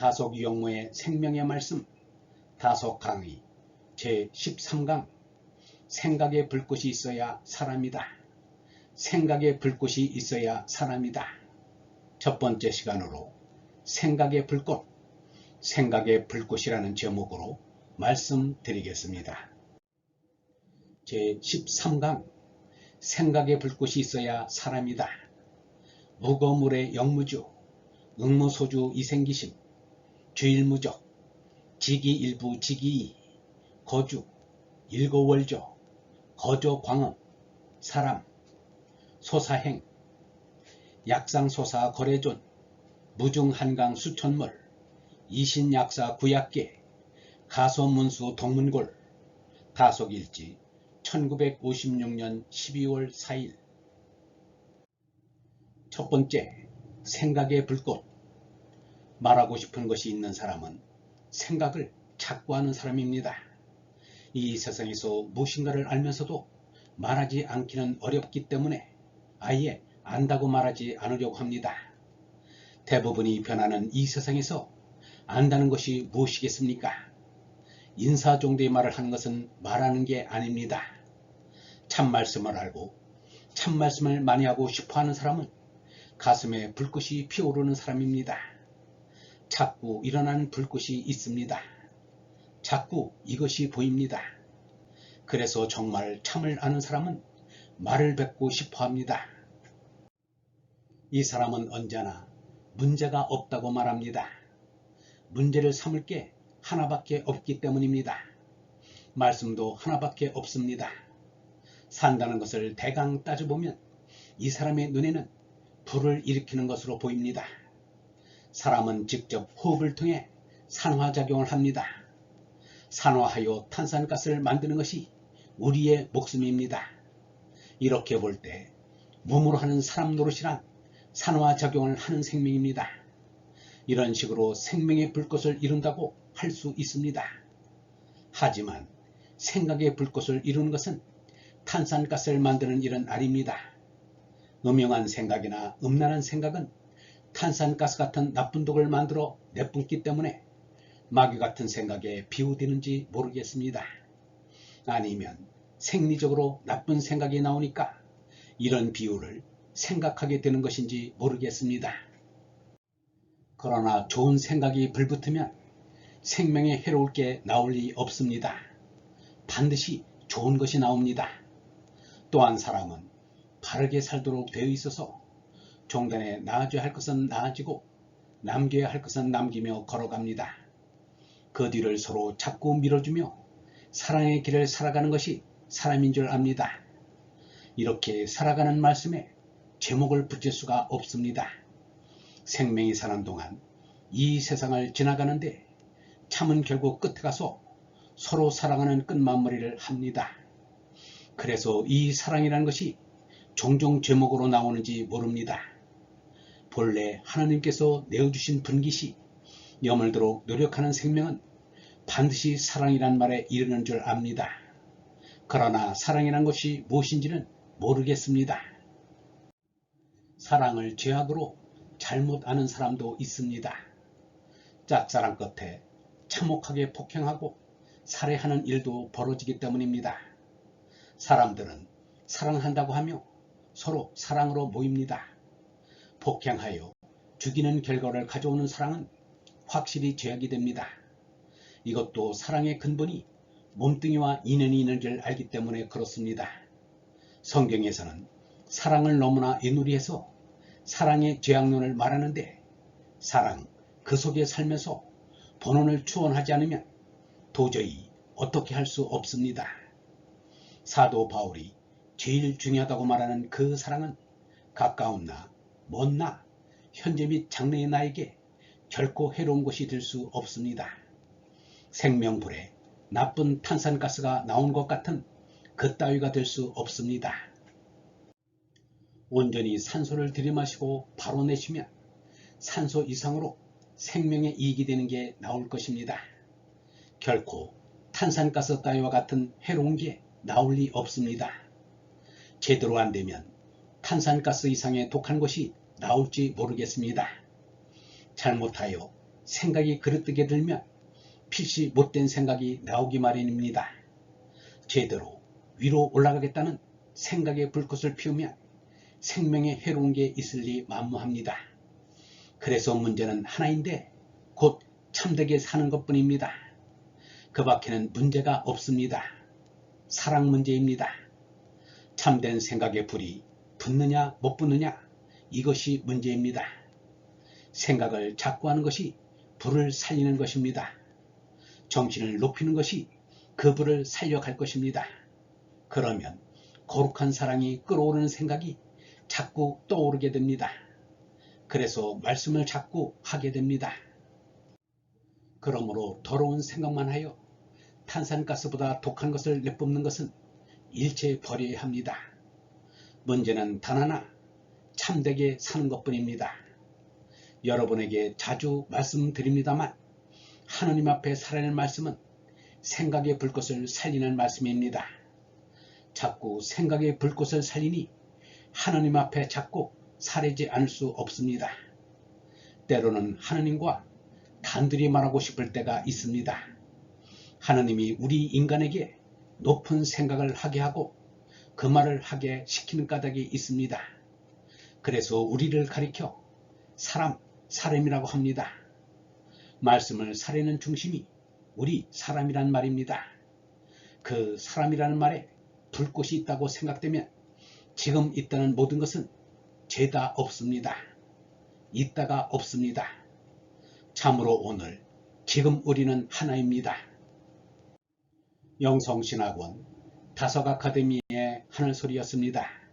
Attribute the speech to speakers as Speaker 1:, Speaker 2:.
Speaker 1: 다속 영모의 생명의 말씀 다속 강의 제13강 생각의 불꽃이 있어야 사람이다. 생각의 불꽃이 있어야 사람이다. 첫 번째 시간으로 생각의 불꽃, 생각의 불꽃이라는 제목으로 말씀드리겠습니다. 제13강 생각의 불꽃이 있어야 사람이다. 무거물의 영무주, 응무소주 이생기심, 주일무적, 지기일부 지기이, 거주, 일거월조, 거조광음, 사람, 소사행, 약상소사 거래존, 무중한강 수천물, 이신약사 구약계, 가소문수 동문골, 다속일지 1956년 12월 4일. 첫 번째, 생각의 불꽃. 말하고 싶은 것이 있는 사람은 생각을 자꾸 하는 사람입니다. 이 세상에서 무엇인가를 알면서도 말하지 않기는 어렵기 때문에 아예 안다고 말하지 않으려고 합니다. 대부분이 변하는 이 세상에서 안다는 것이 무엇이겠습니까? 인사 정도의 말을 하는 것은 말하는 게 아닙니다. 참말씀을 알고 참말씀을 많이 하고 싶어하는 사람은 가슴에 불꽃이 피어오르는 사람입니다. 자꾸 일어나는 불꽃이 있습니다. 자꾸 이것이 보입니다. 그래서 정말 참을 아는 사람은 말을 뱉고 싶어합니다. 이 사람은 언제나 문제가 없다고 말합니다. 문제를 삼을 게 하나밖에 없기 때문입니다. 말씀도 하나밖에 없습니다. 산다는 것을 대강 따져보면 이 사람의 눈에는 불을 일으키는 것으로 보입니다. 사람은 직접 호흡을 통해 산화작용을 합니다. 산화하여 탄산가스를 만드는 것이 우리의 목숨입니다. 이렇게 볼 때 몸으로 하는 사람 노릇이란 산화작용을 하는 생명입니다. 이런 식으로 생명의 불꽃을 이룬다고 할 수 있습니다. 하지만 생각의 불꽃을 이루는 것은 탄산가스를 만드는 일은 아닙니다. 음흉한 생각이나 음란한 생각은 탄산가스 같은 나쁜 독을 만들어 내뿜기 때문에 마귀 같은 생각에 비유되는지 모르겠습니다. 아니면 생리적으로 나쁜 생각이 나오니까 이런 비유를 생각하게 되는 것인지 모르겠습니다. 그러나 좋은 생각이 불붙으면 생명에 해로울 게 나올 리 없습니다. 반드시 좋은 것이 나옵니다. 또한 사람은 바르게 살도록 되어 있어서 종단에 나아져야 할 것은 나아지고 남겨야 할 것은 남기며 걸어갑니다. 그 뒤를 서로 자꾸 밀어주며 사랑의 길을 살아가는 것이 사람인 줄 압니다. 이렇게 살아가는 말씀에 제목을 붙일 수가 없습니다. 생명이 사는 동안 이 세상을 지나가는데 참은 결국 끝에 가서 서로 사랑하는 끝마무리를 합니다. 그래서 이 사랑이라는 것이 종종 제목으로 나오는지 모릅니다. 본래 하나님께서 내어주신 분깃이 여물도록 노력하는 생명은 반드시 사랑이란 말에 이르는 줄 압니다. 그러나 사랑이란 것이 무엇인지는 모르겠습니다. 사랑을 죄악으로 잘못 아는 사람도 있습니다. 짝사랑 끝에 참혹하게 폭행하고 살해하는 일도 벌어지기 때문입니다. 사람들은 사랑한다고 하며 서로 사랑으로 모입니다. 폭행하여 죽이는 결과를 가져오는 사랑은 확실히 죄악이 됩니다. 이것도 사랑의 근본이 몸뚱이와 인연이 있는 줄 알기 때문에 그렇습니다. 성경에서는 사랑을 너무나 애누리해서 사랑의 죄악론을 말하는데 사랑 그 속에 살면서 본원을 추원하지 않으면 도저히 어떻게 할 수 없습니다. 사도 바울이 제일 중요하다고 말하는 그 사랑은 가까운 나, 먼 나, 현재 및 장래의 나에게 결코 해로운 것이 될 수 없습니다. 생명불에 나쁜 탄산가스가 나온 것 같은 그따위가 될 수 없습니다. 온전히 산소를 들이마시고 바로 내쉬면 산소 이상으로 생명에 이익이 되는 게 나올 것입니다. 결코 탄산가스 따위와 같은 해로운 게 나올 리 없습니다. 제대로 안 되면 탄산가스 이상의 독한 것이 나올지 모르겠습니다. 잘못하여 생각이 그릇되게 들면 필시 못된 생각이 나오기 마련입니다. 제대로 위로 올라가겠다는 생각의 불꽃을 피우면 생명에 해로운 게 있을 리 만무합니다. 그래서 문제는 하나인데 곧 참되게 사는 것뿐입니다. 그 밖에는 문제가 없습니다. 사랑 문제입니다. 참된 생각의 불이 붙느냐 못 붙느냐, 이것이 문제입니다. 생각을 자꾸 하는 것이 불을 살리는 것입니다. 정신을 높이는 것이 그 불을 살려갈 것입니다. 그러면 거룩한 사랑이 끓어오르는 생각이 자꾸 떠오르게 됩니다. 그래서 말씀을 자꾸 하게 됩니다. 그러므로 더러운 생각만 하여 탄산가스보다 독한 것을 내뿜는 것은 일체 버려야 합니다. 문제는 단 하나, 참되게 사는 것뿐입니다. 여러분에게 자주 말씀드립니다만 하느님 앞에 살아낼 말씀은 생각의 불꽃을 살리는 말씀입니다. 자꾸 생각의 불꽃을 살리니 하느님 앞에 자꾸 살아지 않을 수 없습니다. 때로는 하느님과 단둘이 말하고 싶을 때가 있습니다. 하느님이 우리 인간에게 높은 생각을 하게 하고 그 말을 하게 시키는 까닭이 있습니다. 그래서 우리를 가리켜 사람이라고 합니다. 말씀을 살리는 중심이 우리 사람이란 말입니다. 그 사람이라는 말에 불꽃이 있다고 생각되면 지금 있다는 모든 것은 죄다 없습니다. 있다가 없습니다. 참으로 오늘 지금 우리는 하나입니다. 영성신학원 다석아카데미의 하늘소리였습니다.